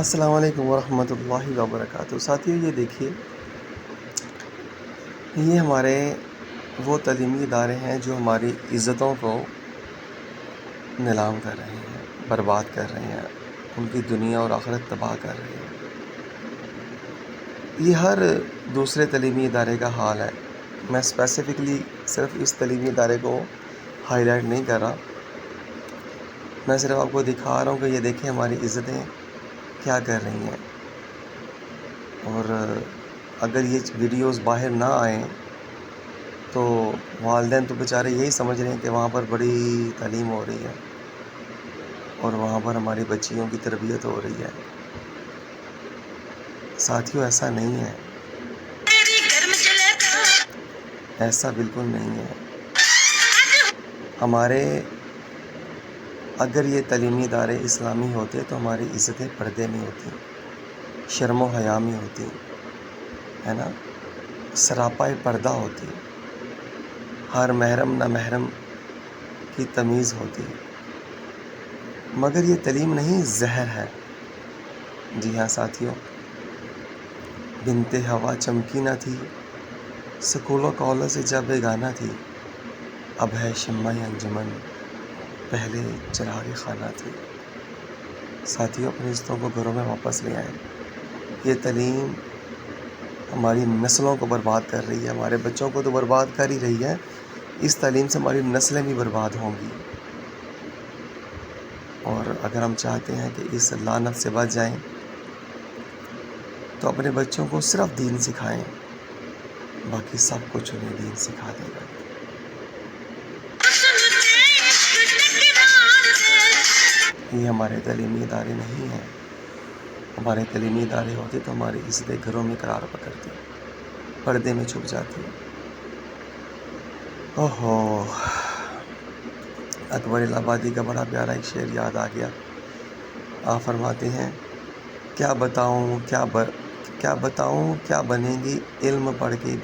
السلام علیکم ورحمۃ اللہ وبرکاتہ۔ ساتھیو، یہ دیکھیے، یہ ہمارے وہ تعلیمی ادارے ہیں جو ہماری عزتوں کو نیلام کر رہے ہیں، برباد کر رہے ہیں، ان کی دنیا اور آخرت تباہ کر رہے ہیں۔ یہ ہر دوسرے تعلیمی ادارے کا حال ہے۔ میں اسپیسیفکلی صرف اس تعلیمی ادارے کو ہائی لائٹ نہیں کر رہا، میں صرف آپ کو دکھا رہا ہوں کہ یہ دیکھیں ہماری عزتیں کیا کر رہی ہیں۔ اور اگر یہ ویڈیوز باہر نہ آئیں تو والدین تو بیچارے یہی سمجھ رہے ہیں کہ وہاں پر بڑی تعلیم ہو رہی ہے اور وہاں پر ہماری بچیوں کی تربیت ہو رہی ہے۔ ساتھیوں، ایسا نہیں ہے، ایسا بالکل نہیں ہے۔ ہمارے اگر یہ تعلیمی ادارے اسلامی ہوتے تو ہماری عزتیں پردے میں ہوتی، شرم و حیا میں ہوتی، ہے نا، سراپائے پردہ ہوتی، ہر محرم نہ محرم کی تمیز ہوتی۔ مگر یہ تعلیم نہیں، زہر ہے۔ جی ہاں ساتھیوں، بنت ہوا چمکی نہ تھی، سکول و کالج سے جب بیگانہ تھی، اب ہے شمع انجمن، پہلے چراغ خانہ تھی۔ ساتھیوں، اپنی عزتوں کو گھروں میں واپس لے آئیں۔ یہ تعلیم ہماری نسلوں کو برباد کر رہی ہے، ہمارے بچوں کو تو برباد کر ہی رہی ہے، اس تعلیم سے ہماری نسلیں بھی برباد ہوں گی۔ اور اگر ہم چاہتے ہیں کہ اس لعنت سے بچ جائیں تو اپنے بچوں کو صرف دین سکھائیں، باقی سب کچھ انہیں دین سکھا دے گا۔ یہ ہمارے تعلیمی ادارے نہیں ہیں۔ ہمارے تعلیمی ادارے ہوتے تو ہماری عزتیں گھروں میں قرار پکڑتی، پردے میں چھپ جاتی۔ اوہو، اکبر الہ آبادی کا بڑا پیارا ایک شعر یاد آ گیا۔ آپ فرماتے ہیں، کیا بتاؤں کیا بنیں گی علم پڑھ کے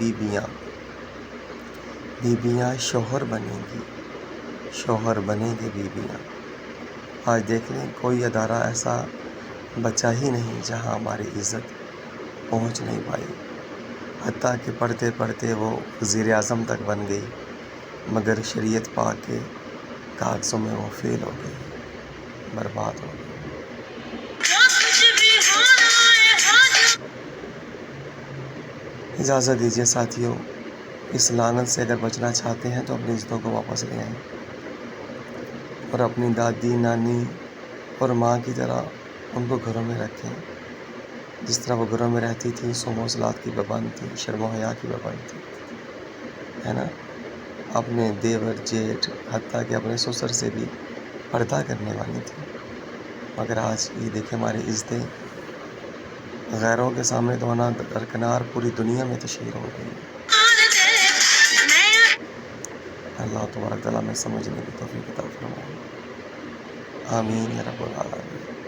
بیویاں شوہر بنیں گی، شوہر بنیں گے بیویاں۔ آج دیکھ لیں، کوئی ادارہ ایسا بچا ہی نہیں جہاں ہماری عزت پہنچ نہیں پائی، حتیٰ کہ پڑھتے پڑھتے وہ وزیر اعظم تک بن گئی، مگر شریعت پاک کے کاغذوں میں وہ فیل ہو گئی، برباد ہو گئی۔ اجازت دیجیے ساتھیوں، اس لعنت سے اگر بچنا چاہتے ہیں تو اپنی عزتوں کو واپس لے آئیں اور اپنی دادی، نانی اور ماں کی طرح ان کو گھروں میں رکھیں، جس طرح وہ گھروں میں رہتی تھی، صوم و صلات کی پابند تھی، شرم و حیا کی پابند تھی، ہے نا، اپنے دیور، جیٹھ، حتیٰ کہ اپنے سسر سے بھی پردہ کرنے والی تھی۔ مگر آج یہ دیکھیں ہماری عزتیں غیروں کے سامنے تو ہونا درکنار پوری دنیا میں تشہیر ہو گئی۔ اللہ تبارک تعالیٰ میں سمجھنے کی توفیق عطا فرمائے، آمین یا رب العالمین۔